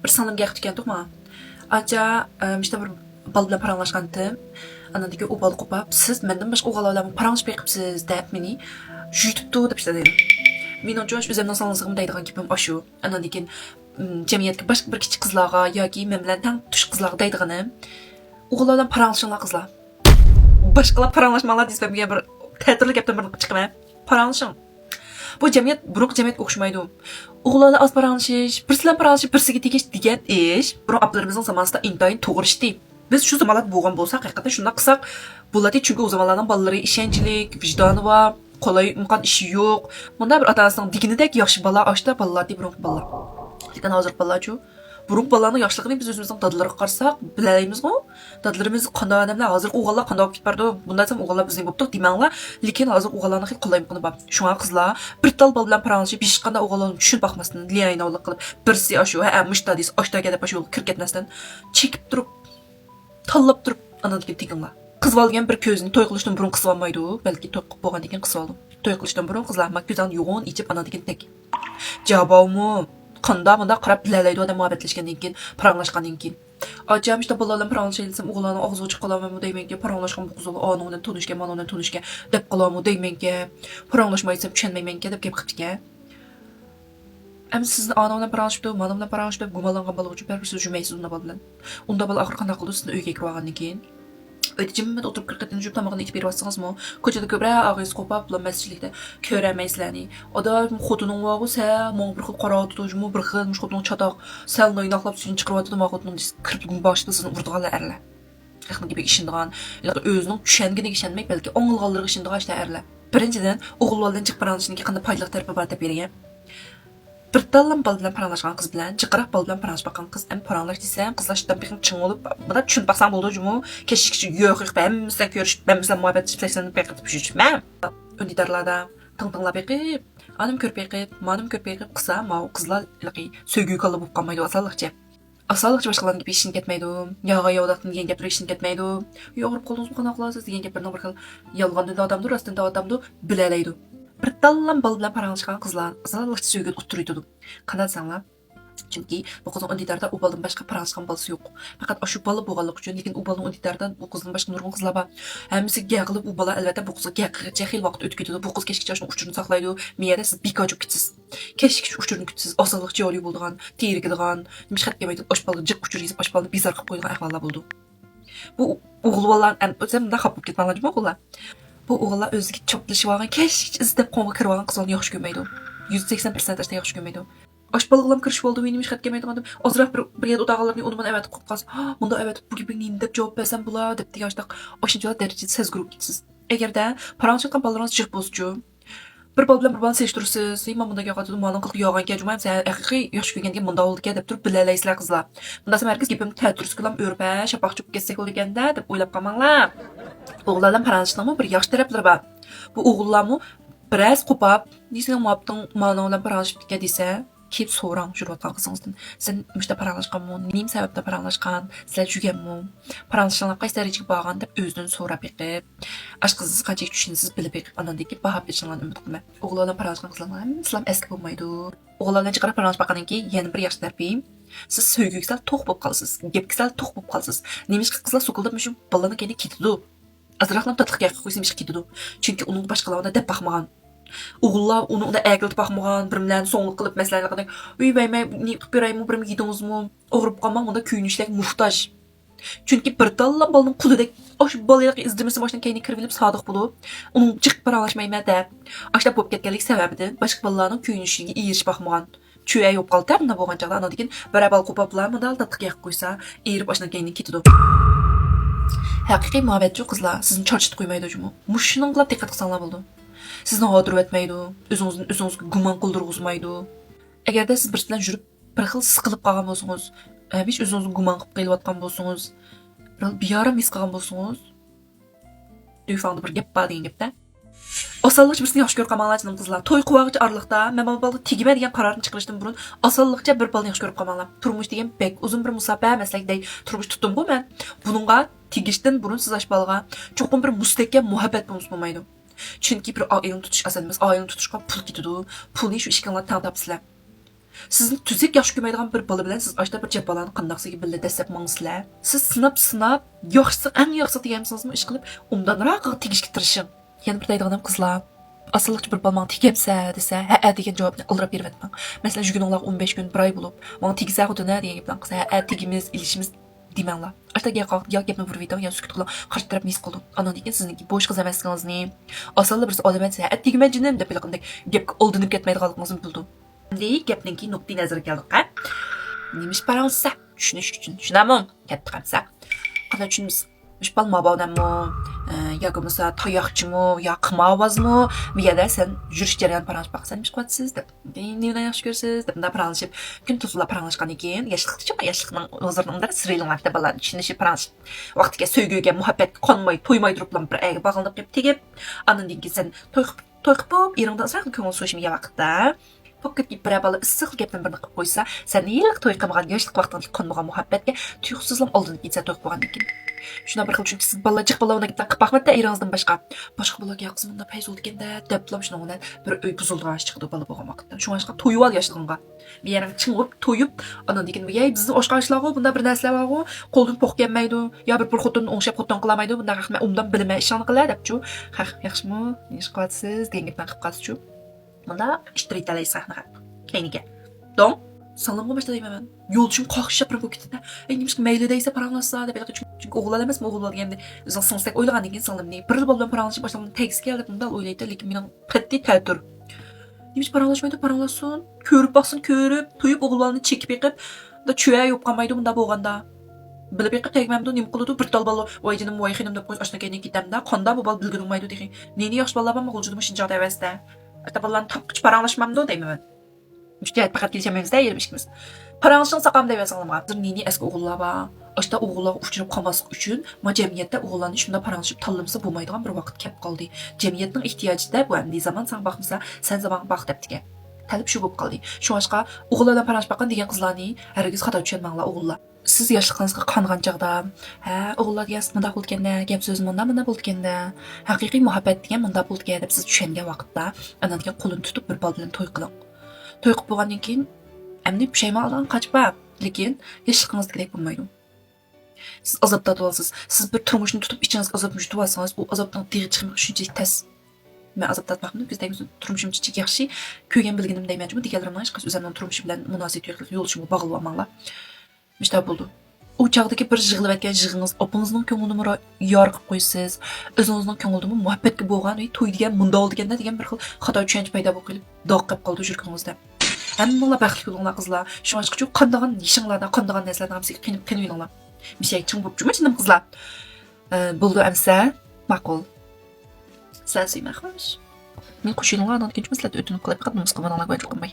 bir sanım gaq dikendik ma. Aca işte bir bal bilan paranglashgandim. Anandaki o bal qopap, siz mendan boshqa o'g'il bilan paranglashib beqibsiz deb meni yutibdi deb işte dedim. Men o'sha o'zimdan sog'lig'im deydigan gapim ashu. Anandaki jamiyatga boshqa bir kichik qizlarga yoki men bilan tang tush qizlarga deydiganim o'g'il bilan paranglashinglar qizlar. Boshqalar paranglashmanglar desam bir ta'tirli gapdan bir chiqaman. Paranglashing. Bu jamiyat buruq jamiyatga o'xshamaydi. O'g'illar az paranglashish, birsilar paranglashib birsiga tegish degan ish buruq ablarimizning zamonida intayin to'g'ri ishdi. Biz shu zamonlar bo'lgan bo'lsak, haqiqatan shunday qilsak bo'ladi, chunki o zamonlarning bolalari ishonchlik, vijdoni va qolay imkon ishi yo'q. Bunda bir ota-onasining diginidek yaxshi bola, oshda bolalar deb buruq bolalar. Lekin hozir bolalar-chu buruq bolalarning yaxshiligini biz o'zimizning dadilariga qarasak, bilaymizmi? Dadlarimiz qanday odamlar, hozir o'g'illar qanday bo'lib ketdi? Bundan so'ng o'g'illar bizning bo'libdi demanglar, lekin hozir o'g'illarning hech qolayimqini bor. Shunga qizlar bir tal bol bilan paranglashib, hech qanday o'g'illarni tushunib baxmasdan, liyaynavlik qilib, birsi shu, ha, mushtadis, oshtaga deb shu kirib ketmasdan chekib turib, tanlab turib anadagi teginglar. Qizib olgan bir ko'zni to'y qilishdan burun qisib olmaydi, balki to'y qilib bo'lgandan keyin qisib oldim. To'y qilishdan burun qizlar makuzani yo'g'on ichib anadagi tek. Javobmi qanda bunda qarab bilalaydi odam muhabbatlashgandan keyin, paranglashgandan keyin. Acam işte bolalarla paranglashsam o'g'illarning og'zi ochiq qolamanmi deymenga, paranglashgan bu qizlar onundan tunishgan, manundan tunishgan deb qolamu deymenga, paranglashmaysam tushunmaymenga deb gap qilibdi-ku. Ama sizni onamdan paranglashibdi, manamdan paranglashibdi, gumalangan bola uchun bir jumaysiz unda bola bilan. Unda bola oxir qanday qildi sizni uyga kirib olgandan keyin? Ötecimmet oturup kırkatını jüp tamağını içip berip mı? Koçada köbra ağız kopap bulan mescidlikte köremeysizlerni. O da xotunun vağı sa, mon bir xil qara tutucu mu bir xil xotunun çataq salını oynaqlap suyun çıqırıb atdı ma xotunun kirpigin başında sizin vurduğanlar erler. Yaxın gibi işindiğan, ya da özünün düşengini işenmek belki oңылғалдырғы işindiğan işte erler. Birinciden oğullardan çıqып paranglashning qanday foydali tarafi bor deb bergan. Bir dallan bal bilan paranglashgan qiz bilan jiqiraq bal bilan paranglashib baqqan qiz ham paranglash desam qizlar shundan bexin ching bo'lib buni tushunib baqsam bo'ldi jumu kechikchi yo'q hamimizdan ko'rishib hamimizdan muhabbatlashib taslanib beqitib yurishman undidarlarda tinglab beqib anim ko'rib beqib manim ko'rib beqib qilsa ma qizlarligi so'ygu qilib bo'lib qolmaydi asalliqcha boshqalarning gapi ishin ketmaydi yog'a yovdaqdan degan gaplar ishin ketmaydi yo'g'irib qo'lingizga qana qilasiz degan gaplarning bir xil yolg'onda odamdir rostida odamdir bilalaydi. Bir dallan bal bilan paranglashgan qizlar qizalıqcha söygün o'ttiriydi. Qanday desanglar? Chunki bu qizning undidarda u baldan boshqa paranglashgan bolasi yo'q. Faqat shu bola bo'lganligi uchun, lekin u balning undidardan bu qizning boshqa nurg'un qizlar bor. Hammasi gaqilib u bola albatta bu qizga gaqircha xil vaqt o'tib ketadi. Bu qiz kechgacha shuni uchurini saqlaydi. Miyada siz bikochib ketsiz. Kechgacha uchurini kutsiz, osilliqcha yo'li bo'lgan, terikdigan, nimishqat kelmaydi, oshbalni jiq uchur yezib oshbalni bizar qilib qo'ygan ahvollar bo'ldi. Bu o'g'il bolalar o'zimda xap bo'lib ketganlarmi o'g'illar? Bu o'g'illar o'ziga choplashib olgan, kechgacha izlab qonga kirib olgan qizlarni yaxshi ko'rmaydi. 180% ashta yaxshi ko'rmaydi. Oshbalg'alam kirish bo'ldi, meni nimishqat kelmaydi odam. Ozroq bir yer o'tag'alarni undan avat qilib qolsa, "Bunda avat bu gapingni deb javob bersam bo'lar" deb degancha o'shanchalar darajada sezgurib ketsiz. Agarda paranglashgan bolalaringiz jiq bo'lsa-chu, bir bol bilan bir bolani selishtirsiz, "Men bunday yo'qotdim, ma'lum qilib yo'g'onga, jumayam sen haqiqiy yaxshi ko'rganga bunda oldi-ku" deb turib bilalaysizlar qizlar. Bunda ham herkes gapimni ta'tirsiz qilam o'rpa, shapaq chop ketsak bo'lganda deb o'ylab qolmanglar. O'g'illardan paranglashning bir yaxshi taraflari bor. Bu o'g'illarmi biroz qo'pab, "Desang ma'bting ma'no bilan paranglashib ketgan" desa, kelib so'rang jurvatgan qizingizdan. "Sen mishda paranglashganmi? Nima sababdan paranglashgan? Sizlar juganmi? Paranglashganlar qaysi darajaga borgan?" deb o'zidan so'rab beqib, ash qizingiz qancha tushunsiz bilib beqib, anandagi bahab berishinglarni umid qilaman. O'g'illardan paranglashgan qizlarga islam eski bo'lmaydi. O'g'illardan chiqarib paranglashib baqandan keyin yana bir yaxshi tarafi, siz so'yguksal to'q bo'lib qolasiz, gapkisal to'q bo'lib qolasiz. Nimishqa qizlar so'kildib shu bolalarning keyin ketdi. Azraqlam tatliqga qo'ysam ish ketdi. Chunki uning boshqalarga deb baxmagan. O'g'illar uni unda agilib baxmagan, bir bilan so'nglik qilib masalan, "Uy baymay, ne qilib beraymi, bir yedingizmi? O'g'rib qolmang, unda kuyinishlik muhtoj." Chunki bir dalla bolning qulidek osh bolalarga izdimisi boshdan keyin kirib olib sodiq bo'lib, uning jiq paranglashmayman deb, ashta bo'lib ketganlik sababidan boshqa bolalarning kuyinishiga erishib baxmagan. Chuya yo'q qoldi, bunda bo'lgan chaqda ana degan barabal qo'pablar modal tatliqga qo'ysa, erib boshdan keyin ketdi. Haqiqiy muhabbatchi qizlar sizni charchatib qo'ymaydi jumu. Mushning qilib diqqat qilsanglar bo'ldi. Sizni xotirib etmaydi, o'zingizga gumon qildirg'izmaydi. Agarda siz bir bilan yurib bir xil siqilib qolgan bo'lsangiz, hech o'zingizni gumon qilib qilayotgan bo'lsangiz, bir yarim his qilgan bo'lsangiz, duyfanda bir gap bor degan gapda. Osallıqcha birisini yaxshi ko'rib qolmanglar qizlar. To'y quvog'icha arliqda men bu balga tegma degan qarorni chiqarishdan burun osalliqcha bir balni yaxshi ko'rib qolmanglar. Turmush degan bek uzun bir musobaqa maslakday turmush tutdim-ku men. Buningga tegishdan burun siz ashbalga cho'qim bir mustahkam muhabbat bo'lmaydi. Chunki bir oilani tutish ason emas. Oilani tutishga pul ketadi. Pulni shu ishkanglar tang topsizlar. Sizni tüzük yaxşı görməydigan bir bola bilan siz aşda bir japalarni qandaqsiga billa dastlab mangsizlar. Siz sinab yaxshisi eng yaxshisi degansizmi ish qilib, undanroq tegishga tirishing. Yana bir deydiganim qizlar, asıllıqçı bir balmağın tegemsə desə, hə degan javobni aldırıb berib etmang. Məsələn, jügününlər 15 gün, bir ay bulub, mənə tegsə o nə degan geplan qısa, hə tegimiz, ilişimiz demanglar. Aşda ya gapni bir video, ya sükut qilib, qarşı taraf mis qildim. Ana degan sizniki bo'sh qiz emasligingizni, asalda bir odam aytsa, hə tegmen jinim deb bilaqandak gapga oldinib ketmaydiganligingizni bildim. Endi gapninki nuqtai nazarga keldik, ha? Nemish paransa, tushunish uchun. Tushunammi? Katta qamsa. Qanday tushunamiz? Müş bal mabavdanmı, ya bo'lmasa tayoqchimi, yo qimavozmi, bu yerda sen yurish jarayoni paranglashib baqsan, nima qilyapsiz deb. Nima yaxshi ko'rsiz deb paranglashib, kun tuzlab paranglashgandan keyin yoshlikning hozirning sirlilarida bolalar tushunishi paranglish. Vaqtiga sevgiga, muhabbatga qonmay, to'ymay turiblar bir ayga bog'lanib qilib tegib, andan keyin sen to'yqib eringdan saqli ko'ngil so'yishmiga vaqtda Pocket bir bala issiq gapdan birini qilib qo'ysa, sen yillik to'y qilmagan, yoshlik vaqtida qonmagan muhabbatga tuyuqsizlam oldin ketsa to'y qilgandan keyin. Shuna bir xil chunki siz balajiq balalarga taqib baxmatda eringizdan boshqa bolaga yoqsin bunda payz bo'lganda deblam shuna bilan bir uy buzilgan chiqdi bola bo'lgan vaqtda. Shunga to'yib ol yoshlig'ingga. Bir yarim ching'ib to'yib, ana degan yey bizni oshqoshlarga bunda bir narsalar bor, qo'ldan poq kelmaydi, yo bir xotin o'ngshab xotin qilmaydi, bunda rahmat umdan bilmay ishon qilar debchu. Ha, yaxshimi? Ish qilyapsiz degan gapdan qilib qolsiz-chu. Bunda ishtiraytalay sahnaga. Keyniga. Don Salomga başlayayım Yolçum kalkışa bırakıp gitti. Neymiş ki meyli deyse paranlaşsa da belki çünkü oğullar demez mi oğullar diyemde. Zaten tek oylagan degan salom ne. Bir baldan paranlaşıp başlamam tekst geldi bunda oylaydı lekin mening qat'iy ta'tir. Neymiş paranlaşmaydı paranlaşsın. Körüp baksın körüp toyup oğullarını çekip yiqib da çöye yok qalmaydı bunda bo'lganda. Bilib yiqib tegmamdi nima qiladi bir tal balo voy jinim voy xinim deb qo'yish ashna keyin ketamda qonda bu bal bilgin olmaydi degan. Neni yaxshi bolalar bormi qo'ljudim shinja davasda. Ata bolalarni topqich paranlaşmamdi deyman. Müştiyat fakat gelişememizde yermişkimiz. Paranlaşın saqam deyip yazılımğa. Nini eski oğullar var. Aşta oğullar uçurup qalmasıq üçün ma cemiyetdə oğullarını şunda paranlaşıp tanlamasa bo'lmaydigan bir vaqt kelib qoldi. Cemiyetning ehtiyojida bu endi zaman san baxmasa, sen zaman bax debdiga. Talib shu bo'lib qoldi. Shu ashqa oğullardan paranlaşib baqan degan qizlarni hargiz xato tushunmanglar oğullar. Siz yoshligingizga qongan chaqda, ha, o'g'illar degan munda bo'lganda, gap so'z munda bo'lganda, haqiqiy muhabbat degan munda bo'lganda deb siz tushungan vaqtda, anan degan qo'lini tutib bir bal bilan to'y qiling. To'y qilib bo'lgandan keyin endi pushaymondan qochib, lekin yoshligingizdek bo'lmaydi. Siz azobda bo'lasiz. Siz bir turmushni tutib ichingizga azob yutib olsangiz, u azobdan deg'i chiqmoq shunchalik tez. Men azobda baxtni ko'zdagi turmushim chiqib yaxshi, ko'rgan bilganim deymanmi, deganlarimni hech qanday o'zimning turmushim bilan munosabat yo'qlik yo'lishimga bog'lab olmanglar. Mishta bo'ldi. U chaqdagi bir yig'ilib aytgan yig'ingiz, opangizning ko'nglini yorqib qo'ysiz, o'zingizning ko'nglida muhabbatga bo'lgan, to'y degan munda ol deganda degan bir xil xato tushuncha paydo bo'lib qolib, dog' qilib qoldi yuragingizda. Hammalar baxtli bo'linglar qizlar. Shuning uchun qandagan ishinglarda, qandagan narsalarni hamsiga qinib o'ylanglar. Bir şey ching bo'lib jumma qizlar. Bo'ldi amsa, ma'qul. Sizlar suymak xo'sh. Men qo'shilinglardan keyin sizlarga o'tinib qilib qadam qilib qo'yinglar.